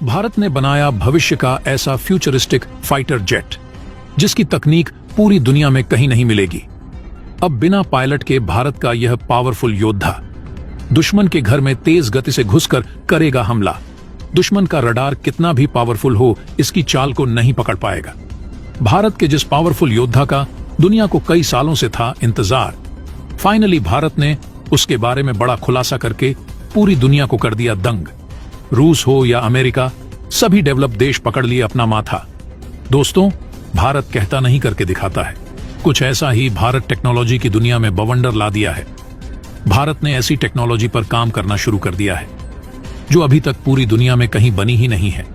भारत ने बनाया भविष्य का ऐसा फ्यूचरिस्टिक फाइटर जेट जिसकी तकनीक पूरी दुनिया में कहीं नहीं मिलेगी। अब बिना पायलट के भारत का यह पावरफुल योद्धा दुश्मन के घर में तेज गति से घुसकर करेगा हमला। दुश्मन का रडार कितना भी पावरफुल हो, इसकी चाल को नहीं पकड़ पाएगा। भारत के जिस पावरफुल योद्धा का दुनिया को कई सालों से था इंतजार, फाइनली भारत ने उसके बारे में बड़ा खुलासा करके पूरी दुनिया को कर दिया दंग। रूस हो या अमेरिका, सभी डेवलप देश पकड़ लिए अपना माथा। दोस्तों, भारत कहता नहीं करके दिखाता है। कुछ ऐसा ही भारत टेक्नोलॉजी की दुनिया में बवंडर ला दिया है। भारत ने ऐसी टेक्नोलॉजी पर काम करना शुरू कर दिया है जो अभी तक पूरी दुनिया में कहीं बनी ही नहीं है।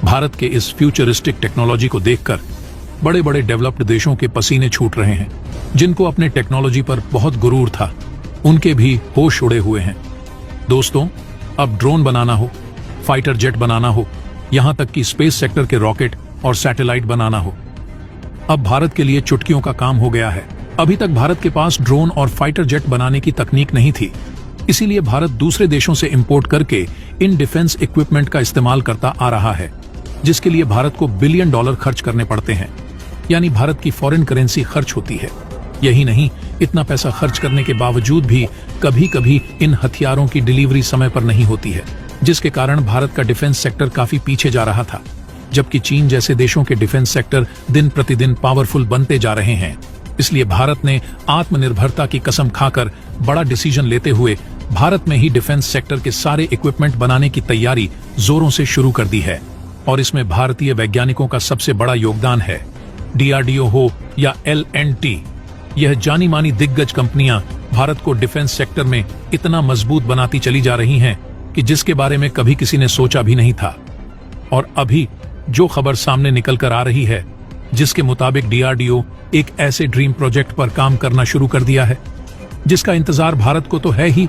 भारत के इस फ्यूचरिस्टिक टेक्नोलॉजी को देखकर बड़े बड़े डेवलप्ड देशों के पसीने छूट रहे हैं। जिनको अपने टेक्नोलॉजी पर बहुत गुरूर था, उनके भी होश उड़े हुए हैं। दोस्तों, अब ड्रोन बनाना हो, फाइटर जेट बनाना हो, यहां तक कि स्पेस सेक्टर के रॉकेट और सैटेलाइट बनाना हो, अब भारत के लिए चुटकियों का काम हो गया है। अभी तक भारत के पास ड्रोन और फाइटर जेट बनाने की तकनीक नहीं थी, इसीलिए भारत दूसरे देशों से इंपोर्ट करके इन डिफेंस इक्विपमेंट का इस्तेमाल करता आ रहा है, जिसके लिए भारत को बिलियन डॉलर खर्च करने पड़ते हैं। यानी भारत की फॉरेन करेंसी खर्च होती है। यही नहीं, इतना पैसा खर्च करने के बावजूद भी कभी कभी इन हथियारों की डिलीवरी समय पर नहीं होती है, जिसके कारण भारत का डिफेंस सेक्टर काफी पीछे जा रहा था। जबकि चीन जैसे देशों के डिफेंस सेक्टर दिन प्रतिदिन पावरफुल बनते जा रहे हैं। इसलिए भारत ने आत्मनिर्भरता की कसम खाकर बड़ा डिसीजन लेते हुए भारत में ही डिफेंस सेक्टर के सारे इक्विपमेंट बनाने की तैयारी जोरों से शुरू कर दी है। और इसमें भारतीय वैज्ञानिकों का सबसे बड़ा योगदान है। DRDO हो या L&T, यह जानी मानी दिग्गज कंपनियां भारत को डिफेंस सेक्टर में इतना मजबूत बनाती चली जा रही हैं कि जिसके बारे में कभी किसी ने सोचा भी नहीं था। और अभी जो खबर सामने निकल कर आ रही है, जिसके मुताबिक DRDO एक ऐसे ड्रीम प्रोजेक्ट पर काम करना शुरू कर दिया है जिसका इंतजार भारत को तो है ही,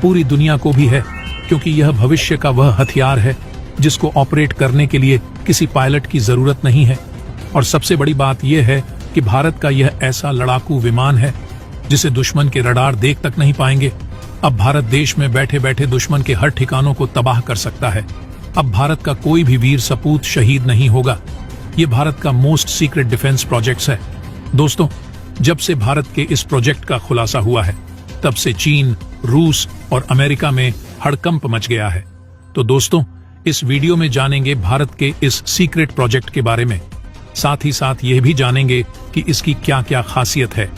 पूरी दुनिया को भी है, क्योंकि यह भविष्य का वह हथियार है जिसको ऑपरेट करने के लिए किसी पायलट की जरूरत नहीं है। और सबसे बड़ी बात यह है कि भारत का यह ऐसा लड़ाकू विमान है जिसे दुश्मन के रडार देख तक नहीं पाएंगे। अब भारत देश में बैठे बैठे दुश्मन के हर ठिकानों को तबाह कर सकता है। अब भारत का कोई भी वीर सपूत शहीद नहीं होगा। ये भारत का मोस्ट सीक्रेट डिफेंस प्रोजेक्ट है। दोस्तों, जब से भारत के इस प्रोजेक्ट का खुलासा हुआ है, तब से चीन, रूस और अमेरिका में हड़कंप मच गया है। तो दोस्तों, इस वीडियो में जानेंगे भारत के इस सीक्रेट प्रोजेक्ट के बारे में। साथ ही साथ यह भी जानेंगे कि इसकी क्या क्या खासियत है,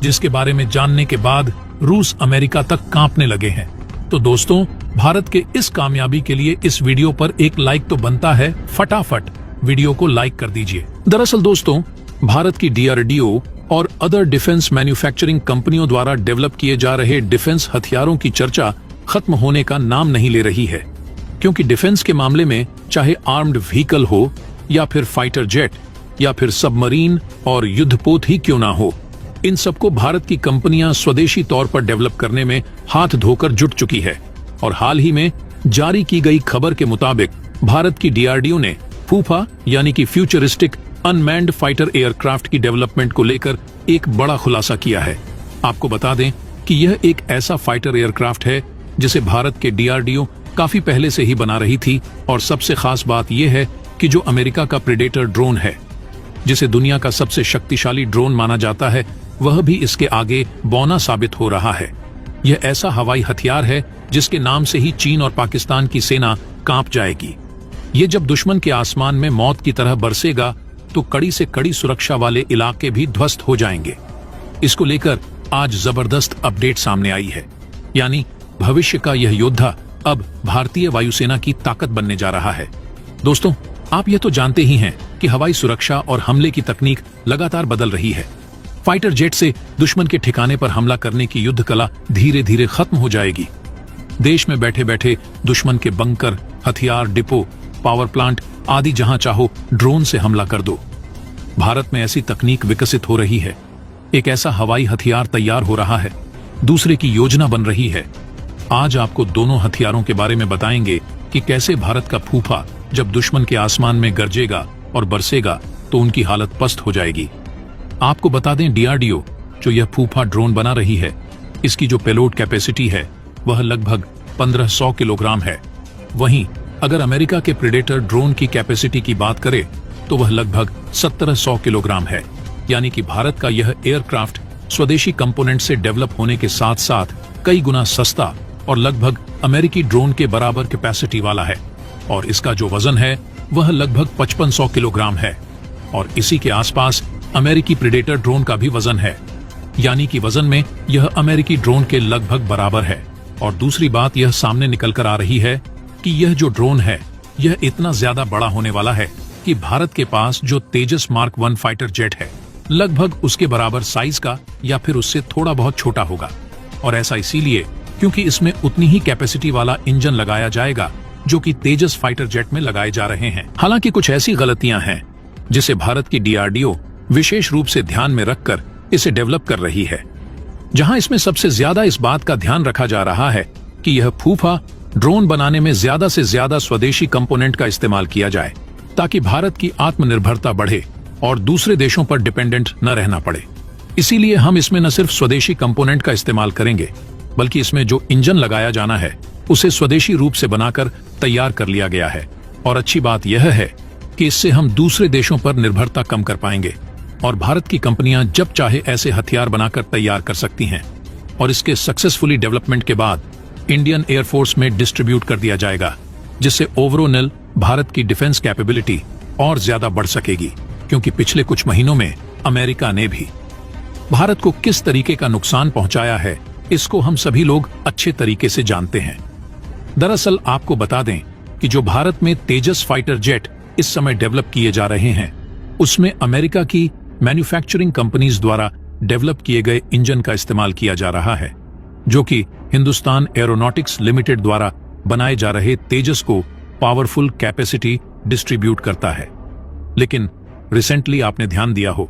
जिसके बारे में जानने के बाद रूस अमेरिका तक कांपने लगे हैं। तो दोस्तों, भारत के इस कामयाबी के लिए इस वीडियो पर एक लाइक तो बनता है। फटाफट वीडियो को लाइक कर दीजिए। दरअसल दोस्तों, भारत की DRDO और अदर डिफेंस मैन्युफैक्चरिंग कंपनियों द्वारा डेवलप किए जा रहे डिफेंस हथियारों की चर्चा खत्म होने का नाम नहीं ले रही है। क्योंकि डिफेंस के मामले में चाहे आर्म्ड व्हीकल हो या फिर फाइटर जेट या फिर सबमरीन और युद्धपोत ही क्यों ना हो, इन सबको भारत की कंपनियां स्वदेशी तौर पर डेवलप करने में हाथ धोकर जुट चुकी है। और हाल ही में जारी की गई खबर के मुताबिक भारत की DRDO ने फूफा यानी कि फ्यूचरिस्टिक अनमैन्ड फाइटर एयरक्राफ्ट की डेवलपमेंट को लेकर एक बड़ा खुलासा किया है। आपको बता दें कि यह एक ऐसा फाइटर एयरक्राफ्ट है जिसे भारत के DRDO काफी पहले से ही बना रही थी। और सबसे खास बात यह है कि जो अमेरिका का प्रेडेटर ड्रोन है, जिसे दुनिया का सबसे शक्तिशाली ड्रोन माना जाता है, वह भी इसके आगे बौना साबित हो रहा है। यह ऐसा हवाई हथियार है जिसके नाम से ही चीन और पाकिस्तान की सेना कांप जाएगी। ये जब दुश्मन के आसमान में मौत की तरह बरसेगा तो कड़ी से कड़ी सुरक्षा वाले इलाके भी ध्वस्त हो जाएंगे। इसको लेकर आज जबरदस्त अपडेट सामने आई है। यानी भविष्य का यह योद्धा अब भारतीय वायुसेना की ताकत बनने जा रहा है। दोस्तों, आप यह तो जानते ही हैं कि हवाई सुरक्षा और हमले की तकनीक लगातार बदल रही है। फाइटर जेट से दुश्मन के ठिकाने पर हमला करने की युद्ध कला धीरे धीरे खत्म हो जाएगी। देश में बैठे बैठे दुश्मन के बंकर, हथियार डिपो, पावर प्लांट आदि जहां चाहो ड्रोन से हमला कर दो। भारत में ऐसी तकनीक विकसित हो रही है। एक ऐसा हवाई हथियार तैयार हो रहा है, दूसरे की योजना बन रही है। आज आपको दोनों हथियारों के बारे में बताएंगे कि कैसे भारत का फूफा जब दुश्मन के आसमान में गरजेगा और बरसेगा तो उनकी हालत पस्त हो जाएगी। आपको बता दें, DRDO जो यह फूफा ड्रोन बना रही है, इसकी जो पेलोड कैपेसिटी है वह लगभग 1500 किलोग्राम है। वहीं अगर अमेरिका के प्रेडेटर ड्रोन की कैपेसिटी की बात करें तो वह लगभग 1700 किलोग्राम है। यानी कि भारत का यह एयरक्राफ्ट स्वदेशी कंपोनेंट से डेवलप होने के साथ साथ कई गुना सस्ता और लगभग अमेरिकी ड्रोन के बराबर कैपेसिटी वाला है। और इसका जो वजन है वह लगभग 5500 किलोग्राम है। और इसी के आसपास अमेरिकी प्रेडेटर ड्रोन का भी वजन है, यानी कि वजन में यह अमेरिकी ड्रोन के लगभग बराबर है। और दूसरी बात यह सामने निकल कर आ रही है कि यह जो ड्रोन है यह इतना ज्यादा बड़ा होने वाला है कि भारत के पास जो तेजस मार्क 1 फाइटर जेट है लगभग उसके बराबर साइज का या फिर उससे थोड़ा बहुत छोटा होगा। और ऐसा इसीलिए क्योंकि इसमें उतनी ही कैपेसिटी वाला इंजन लगाया जाएगा जो कि तेजस फाइटर जेट में लगाए जा रहे हैं। हालांकि कुछ ऐसी गलतियां हैं जिसे भारत की DRDO विशेष रूप से ध्यान में रखकर इसे डेवलप कर रही है। जहां इसमें सबसे ज्यादा इस बात का ध्यान रखा जा रहा है कि यह फूफा ड्रोन बनाने में ज्यादा से ज्यादा स्वदेशी कंपोनेंट का इस्तेमाल किया जाए ताकि भारत की आत्मनिर्भरता बढ़े और दूसरे देशों पर डिपेंडेंट न रहना पड़े। इसीलिए हम इसमें न सिर्फ स्वदेशी कंपोनेंट का इस्तेमाल करेंगे बल्कि इसमें जो इंजन लगाया जाना है उसे स्वदेशी रूप से बनाकर तैयार कर लिया गया है। और अच्छी बात यह है कि इससे हम दूसरे देशों पर निर्भरता कम कर पाएंगे और भारत की कंपनियां जब चाहे ऐसे हथियार बनाकर तैयार कर सकती हैं और इसके सक्सेसफुली डेवलपमेंट के बाद इंडियन एयरफोर्स में डिस्ट्रीब्यूट कर दिया जाएगा, जिससे ओवरऑल भारत की डिफेंस कैपेबिलिटी और ज्यादा बढ़ सकेगी। क्योंकि पिछले कुछ महीनों में अमेरिका ने भी भारत को किस तरीके का नुकसान पहुंचाया है इसको हम सभी लोग अच्छे तरीके से जानते हैं। दरअसल आपको बता दें कि जो भारत में तेजस फाइटर जेट इस समय डेवलप किए जा रहे हैं उसमें अमेरिका की मैन्युफैक्चरिंग कंपनीज द्वारा डेवलप किए गए इंजन का इस्तेमाल किया जा रहा है, जो कि हिंदुस्तान एरोनॉटिक्स लिमिटेड द्वारा बनाए जा रहे तेजस को पावरफुल कैपेसिटी डिस्ट्रीब्यूट करता है। लेकिन रिसेंटली आपने ध्यान दिया हो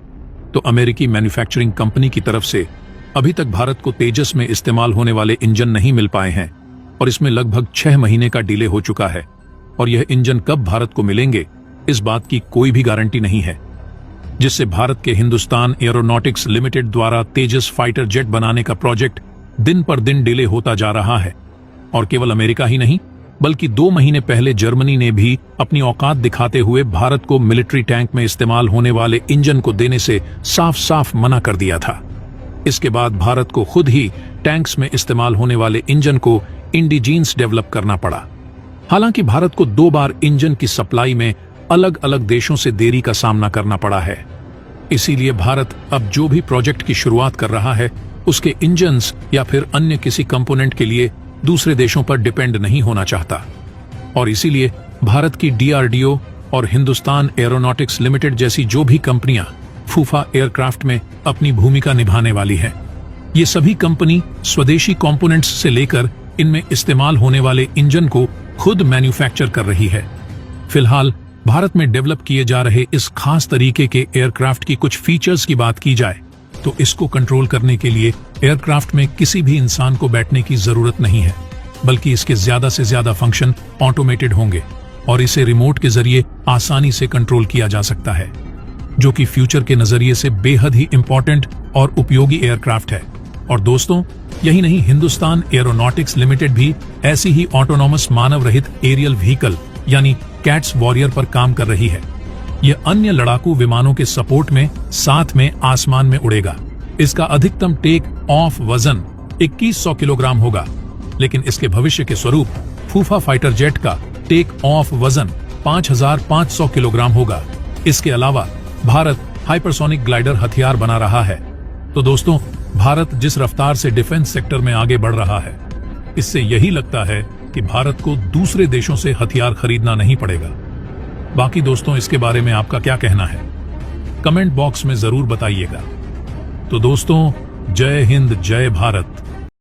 तो अमेरिकी मैन्युफैक्चरिंग कंपनी की तरफ से अभी तक भारत को तेजस में इस्तेमाल होने वाले इंजन नहीं मिल पाए हैं और इसमें लगभग 6 महीने का डिले हो चुका है। और यह इंजन कब भारत को मिलेंगे इस बात की कोई भी गारंटी नहीं है, जिससे भारत के हिंदुस्तान एरोनॉटिक्स लिमिटेड द्वारा तेजस फाइटर जेट बनाने का प्रोजेक्ट दिन पर दिन डिले होता जा रहा है। और केवल अमेरिका ही नहीं बल्कि 2 महीने पहले जर्मनी ने भी अपनी औकात दिखाते हुए भारत को मिलिट्री टैंक में इस्तेमाल होने वाले इंजन को देने से साफ साफ मना कर दिया था। इसके बाद भारत को खुद ही टैंक्स में इस्तेमाल होने वाले इंजन को इंडिजीन्स डेवलप करना पड़ा। हालांकि भारत को 2 बार इंजन की सप्लाई में अलग अलग देशों से देरी का सामना करना पड़ा है। इसीलिए भारत अब जो भी प्रोजेक्ट की शुरुआत कर रहा है उसके इंजन्स या फिर अन्य किसी कंपोनेंट के लिए दूसरे देशों पर डिपेंड नहीं होना चाहता। और इसीलिए भारत की DRDO और हिंदुस्तान एरोनॉटिक्स लिमिटेड जैसी जो भी कंपनियां फूफा एयरक्राफ्ट में अपनी भूमिका निभाने वाली है, ये सभी कंपनी स्वदेशी कंपोनेंट्स से लेकर इनमें इस्तेमाल होने वाले इंजन को खुद मैन्युफैक्चर कर रही है। फिलहाल भारत में डेवलप किए जा रहे इस खास तरीके के एयरक्राफ्ट की कुछ फीचर्स की बात की जाए तो इसको कंट्रोल करने के लिए एयरक्राफ्ट में किसी भी इंसान को बैठने की जरूरत नहीं है, बल्कि इसके ज्यादा से ज्यादा फंक्शन ऑटोमेटेड होंगे और इसे रिमोट के जरिए आसानी से कंट्रोल किया जा सकता है, जो कि फ्यूचर के नजरिए से बेहद ही इंपॉर्टेंट और उपयोगी एयरक्राफ्ट है। और दोस्तों यही नहीं, हिंदुस्तान एरोनॉटिक्स लिमिटेड भी ऐसी ही ऑटोनॉमस मानव रहित एरियल व्हीकल यानी कैट्स वॉरियर पर काम कर रही है। यह अन्य लड़ाकू विमानों के सपोर्ट में साथ में आसमान में उड़ेगा। इसका अधिकतम टेक ऑफ वजन 2100 किलोग्राम होगा, लेकिन इसके भविष्य के स्वरूप फूफा फाइटर जेट का टेक ऑफ वजन 5500 किलोग्राम होगा। इसके अलावा भारत हाइपरसोनिक ग्लाइडर हथियार बना रहा है। तो दोस्तों, भारत जिस रफ्तार से डिफेंस सेक्टर में आगे बढ़ रहा है, इससे यही लगता है कि भारत को दूसरे देशों से हथियार खरीदना नहीं पड़ेगा। बाकी दोस्तों, इसके बारे में आपका क्या कहना है कमेंट बॉक्स में जरूर बताइएगा। तो दोस्तों, जय हिंद, जय भारत।